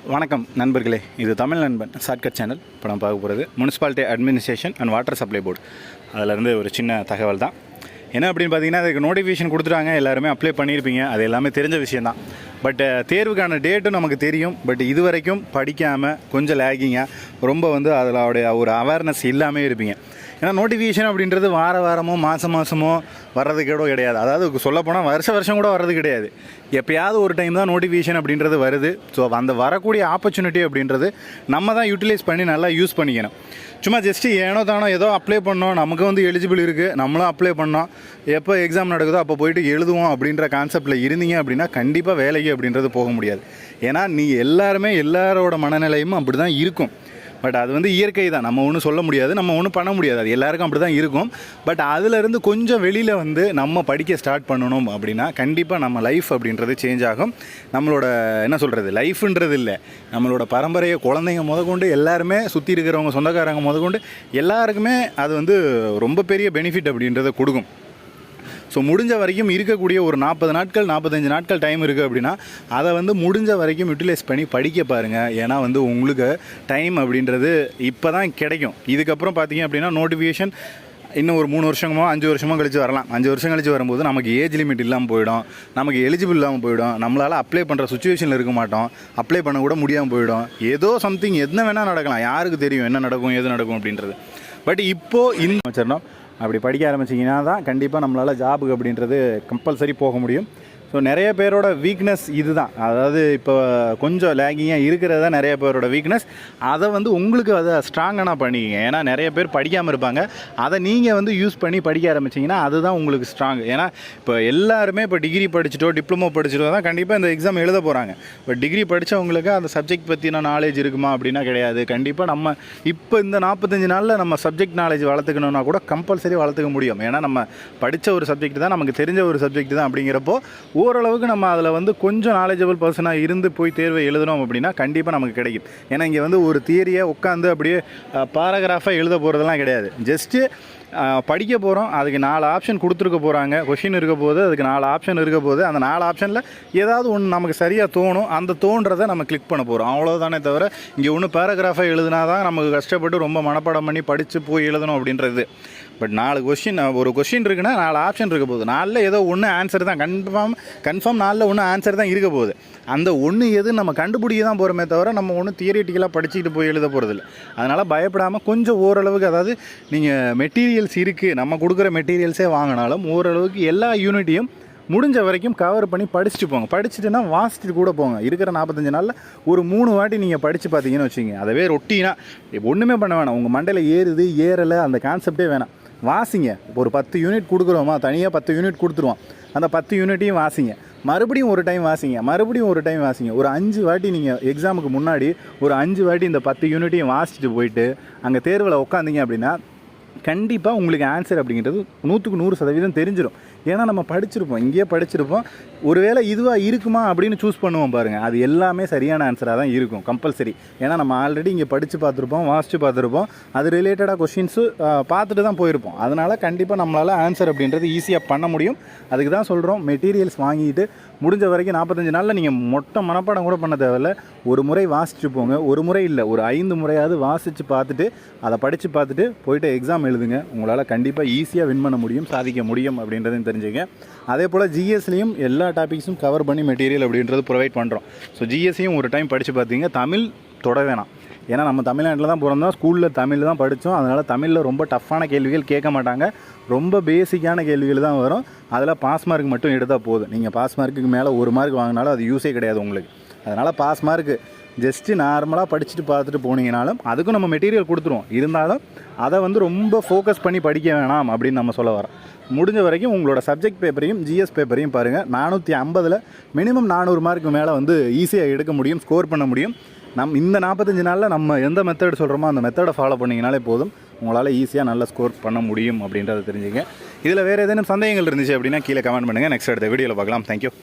வணக்கம் நண்பர்களே, இது தமிழ் நண்பன் ஷார்ட்கட் சேனல். இப்போ நம்ம பார்க்க போகிறது municipality administration and water supply board. அதிலேருந்து ஒரு சின்ன தகவல் தான். என்ன அப்படின்னு பார்த்தீங்கன்னா, அதுக்கு நோட்டிஃபிகேஷன் கொடுத்துட்டாங்க, எல்லாருமே அப்ளை பண்ணியிருப்பீங்க, அது எல்லாமே தெரிஞ்ச விஷயந்தான். பட் தேர்வுக்கான டேட்டும் நமக்கு தெரியும். பட் இது வரைக்கும் படிக்காமல் கொஞ்சம் லேகிங்காக ரொம்ப அதில் ஒரு அவேர்னஸ் இல்லாமல் இருப்பீங்க. ஏன்னா நோட்டிஃபிகேஷன் அப்படின்றது வாரமோ மாதமோ வர்றது கூட கிடையாது. அதாவது சொல்லப்போனால் வருஷம் கூட வர்றது கிடையாது. எப்போயாவது ஒரு டைம் தான் நோட்டிஃபிகேஷன் அப்படின்றது வருது. ஸோ அந்த வரக்கூடிய ஆப்பர்ச்சுனிட்டி அப்படின்றது நம்ம தான் யூட்டிலைஸ் பண்ணி நல்லா யூஸ் பண்ணிக்கணும். சும்மா ஜஸ்ட்டு ஏனோ தானோ ஏதோ அப்ளை பண்ணோம், நமக்கு எலிஜிபிள் இருக்குது, நம்மளும் அப்ளை பண்ணோம், எப்போ எக்ஸாம் நடக்குதோ அப்போ போயிட்டு எழுதுவோம் அப்படின்ற கான்செப்டில் இருந்தீங்க அப்படின்னா கண்டிப்பாக வேலைக்கு அப்படின்றது போக முடியாது. ஏன்னா எல்லாரோட மனநிலையும் அப்படி தான் இருக்கும். பட் அது இயற்கை தான், நம்ம ஒன்றும் சொல்ல முடியாது, நம்ம ஒன்றும் பண்ண முடியாது, அது எல்லாருக்கும் அப்படி தான் இருக்கும். பட் அதிலேருந்து கொஞ்சம் வெளியில் நம்ம படிக்க ஸ்டார்ட் பண்ணணும் அப்படின்னா கண்டிப்பாக நம்ம லைஃப் அப்படின்றது சேஞ்ச் ஆகும். நம்மளோட லைஃப்ன்றது இல்லை, நம்மளோட பரம்பரையை குழந்தைங்க முதற்கொண்டு எல்லாருமே சுற்றி இருக்கிறவங்க சொந்தக்காரங்க முதற்கொண்டு எல்லாருக்குமே அது ரொம்ப பெரிய பெனிஃபிட் அப்படின்றத கொடுக்கும். ஸோ முடிஞ்ச வரைக்கும் இருக்கக்கூடிய ஒரு 40 நாட்கள் 45 நாட்கள் டைம் இருக்குது அப்படின்னா அதை முடிஞ்ச வரைக்கும் யூட்டிலைஸ் பண்ணி படிக்க பாருங்கள். ஏன்னா உங்களுக்கு டைம் அப்படின்றது இப்போ தான் கிடைக்கும். இதுக்கப்புறம் பார்த்தீங்க அப்படின்னா நோட்டிஃபிகேஷன் இன்னும் ஒரு 3 வருஷமோ 5 வருஷமோ கழித்து வரலாம். 5 வருஷம் கழித்து வரும்போது நமக்கு ஏஜ் லிமிட் இல்லாமல் போயிடும், நமக்கு எலிஜிபிள் இல்லாமல் போயிடும், நம்மளால் அப்ளை பண்ணுற சுச்சுவேஷனில் இருக்க மாட்டோம், அப்ளை பண்ண கூட முடியாமல் போயிடும். ஏதோ சம்திங் என்ன வேணால் நடக்கலாம், யாருக்கு தெரியும் என்ன நடக்கும் எது நடக்கும் அப்படின்றது. பட் இப்போது இந்த வச்சிடணும் அப்படி படிக்க ஆரம்பிச்சிங்கன்னா தான் கண்டிப்பாக நம்மளால் ஜாபுக்கு அப்படின்றது கம்பல்சரி போக முடியும். ஸோ நிறைய பேரோட வீக்னஸ் இது தான். அதாவது இப்போ கொஞ்சம் லேகிங்காக இருக்கிறது தான் நிறைய பேரோட வீக்னஸ். அதை உங்களுக்கு அதை ஸ்ட்ராங்காக பண்ணிக்கிங்க. ஏன்னா நிறைய பேர் படிக்காமல் இருப்பாங்க, அதை நீங்கள் யூஸ் பண்ணி படிக்க ஆரம்பிச்சிங்கன்னா அதுதான் உங்களுக்கு ஸ்ட்ராங். ஏன்னா இப்போ எல்லாருமே இப்போ டிகிரி படிச்சுட்டோ டிப்ளமோ படிச்சுட்டோ தான் கண்டிப்பாக இந்த எக்ஸாம் எழுத போகிறாங்க. இப்போ டிகிரி படித்தவங்களுக்கு அந்த சப்ஜெக்ட் பற்றின நாலேஜ் இருக்குமா அப்படின்னா கிடையாது. கண்டிப்பாக நம்ம இப்போ இந்த 45 நாளில் நம்ம சப்ஜெக்ட் நாலேஜ் வளர்த்துக்கணுன்னா கூட கம்பல்சரி வளர்த்துக்க முடியும். ஏன்னா நம்ம படித்த ஒரு சப்ஜெக்ட் தான், நமக்கு தெரிஞ்ச ஒரு சப்ஜெக்ட் தான். அப்படிங்கிறப்போ ஓரளவுக்கு நம்ம அதில் கொஞ்சம் நாலேஜபிள் பர்சனாக இருந்து போய் தேர்வை எழுதணும் அப்படின்னா கண்டிப்பாக நமக்கு கிடைக்கும். ஏன்னா இங்கே ஒரு தியரியை உட்காந்து அப்படியே பாராகிராஃபாக எழுத போகிறதெல்லாம் கிடையாது. ஜஸ்ட்டு படிக்க போகிறோம், அதுக்கு 4 ஆப்ஷன் கொடுத்துருக்க போகிறாங்க, கொஷின் இருக்க போது அதுக்கு 4 ஆப்ஷன் இருக்க போது அந்த 4 ஆப்ஷனில் ஏதாவது ஒன்று நமக்கு சரியாக தோணும், அந்த தோன்றதை நம்ம கிளிக் பண்ண போகிறோம், அவ்வளோதானே தவிர இங்கே ஒன்று பேராகிராஃபாக எழுதுனா தான் நமக்கு கஷ்டப்பட்டு ரொம்ப மனப்பாடம் பண்ணி படித்து போய் எழுதணும் அப்படின்றது. பட் 4 கொஷின், ஒரு கொஷின் இருக்குன்னா 4 ஆப்ஷன் இருக்க போகுது, 4ல் ஏதோ ஒன்று ஆன்சர் தான், கன்ஃபார்ம் 4ல் ஒன்று ஆன்சர் தான் இருக்க போகுது. அந்த ஒன்று எது நம்ம கண்டுபிடிக்க தான் போகிறோமே தவிர நம்ம ஒன்று தியரிட்டிக்கலாக படிச்சுக்கிட்டு போய் எழுத போகிறதில்ல. அதனால் பயப்படாமல் கொஞ்சம் ஓரளவுக்கு, அதாவது நீங்கள் மெட்டீரியல்ஸ் இருக்குது, நம்ம கொடுக்குற மெட்டீரியல்ஸே வாங்கினாலும் ஓரளவுக்கு எல்லா யூனிட்டையும் முடிஞ்ச வரைக்கும் கவர் பண்ணி படிச்சுட்டு போங்க. படிச்சுட்டுனா வாசிச்சுட்டு கூட போங்க. இருக்கிற 45 நாளில் ஒரு 3 வாட்டி நீங்கள் படித்து பார்த்தீங்கன்னு வச்சுங்க, அதவே ரொட்டீனாக ஒன்றுமே பண்ண வேணாம். உங்கள் மண்டையில் ஏறுது ஏறலை அந்த கான்செப்டே வேணாம், வாசிங்க. ஒரு 10 யூனிட் கொடுக்குறோமா, தனியாக 10 யூனிட் கொடுத்துருவோம், அந்த 10 யூனிட்டையும் வாசிங்க. மறுபடியும் ஒரு டைம் வாசிங்க, மறுபடியும் ஒரு டைம் வாசிங்க. ஒரு 5 வாட்டி நீங்கள் எக்ஸாமுக்கு முன்னாடி ஒரு 5 வாட்டி இந்த 10 யூனிட்டையும் வாசிச்சுட்டு போயிட்டு அங்கே தேர்வில் உட்காந்திங்க அப்படின்னா கண்டிப்பாக உங்களுக்கு ஆன்சர் அப்படிங்கிறது 100க்கு 100% தெரிஞ்சிடும். ஏன்னா நம்ம படிச்சிருப்போம், இங்கேயே படிச்சிருப்போம். ஒருவேளை இதுவாக இருக்குமா அப்படின்னு சூஸ் பண்ணுவோம் பாருங்கள், அது எல்லாமே சரியான ஆன்சராக தான் இருக்கும் கம்பல்சரி. ஏன்னா நம்ம ஆல்ரெடி இங்கே படித்து பார்த்துருப்போம், வாசித்து பார்த்துருப்போம், அது ரிலேட்டடாக கொஷின்ஸு பார்த்துட்டு தான் போயிருப்போம். அதனால் கண்டிப்பாக நம்மளால் ஆன்சர் அப்படின்றது ஈஸியாக பண்ண முடியும். அதுக்கு தான் சொல்கிறோம், மெட்டீரியல்ஸ் வாங்கிட்டு முடிஞ்ச வரைக்கும் 45 நாளில் நீங்கள் மொட்டை மனப்பாடம் கூட பண்ண தேவையில்ல, ஒரு முறை வாசித்து போங்க. ஒரு முறை இல்லை, ஒரு 5 முறையாவது வாசித்து பார்த்துட்டு அதை படித்து பார்த்துட்டு போய்ட்டு எக்ஸாம் எழுதுங்க. உங்களால் கண்டிப்பாக ஈஸியாக வின் பண்ண முடியும், சாதிக்க முடியும் அப்படின்றதையும் தெரிஞ்சுங்க. அதே போல் ஜிஎஸ்லேயும் எல்லா டாபிக்ஸும் கவர் பண்ணி மெட்டீரியல் அப்படின்றது ப்ரொவைட் பண்ணுறோம். ஸோ ஜிஎஸ்ஸையும் ஒரு டைம் படித்து பார்த்தீங்க. தமிழ் தொட வேணாம், ஏன்னா நம்ம தமிழ்நாட்டில் தான் பிறந்தோம், ஸ்கூலில் தமிழ் தான் படித்தோம். அதனால் தமிழில் ரொம்ப டஃப்பான கேள்விகள் கேட்க மாட்டாங்க, ரொம்ப பேசிக்கான கேள்விகள் தான் வரும். அதில் பாஸ் மார்க் மட்டும் எடுத்தால் போதும். நீங்கள் பாஸ் மார்க்குக்கு மேலே 1 மார்க் வாங்கினாலும் அது யூஸே கிடையாது உங்களுக்கு. அதனால் பாஸ் மார்க்கு ஜஸ்ட்டு நார்மலாக படிச்சுட்டு பார்த்துட்டு போனீங்கனாலும் அதுக்கும் நம்ம மெட்டீரியல் கொடுத்துருவோம். இருந்தாலும் அதை ரொம்ப ஃபோக்கஸ் பண்ணி படிக்க வேணாம் அப்படின்னு நம்ம சொல்ல வரோம். முடிஞ்ச வரைக்கும் உங்களோட சப்ஜெக்ட் பேப்பரையும் ஜிஎஸ் பேப்பரையும் பாருங்கள். 450ல் மினிமம் 400 மார்க்கு மேலே ஈஸியாக எடுக்க முடியும், ஸ்கோர் பண்ண முடியும். இந்த 45 நாளில் நம்ம எந்த மெத்தட் சொல்கிறோமோ அந்த மெத்தடை ஃபாலோ பண்ணிங்கனாலே போதும், உங்களால் ஈஸியாக நல்லா ஸ்கோர் பண்ண முடியும் அப்படின்றத தெரிஞ்சுங்க. இதில் வேறு ஏதேனும் சந்தேகங்கள் இருந்துச்சு அப்படின்னா கீழே கமெண்ட் பண்ணுங்கள். நெக்ஸ்ட் அடுத்த வீடியோவில் பார்க்கலாம். தேங்க்யூ.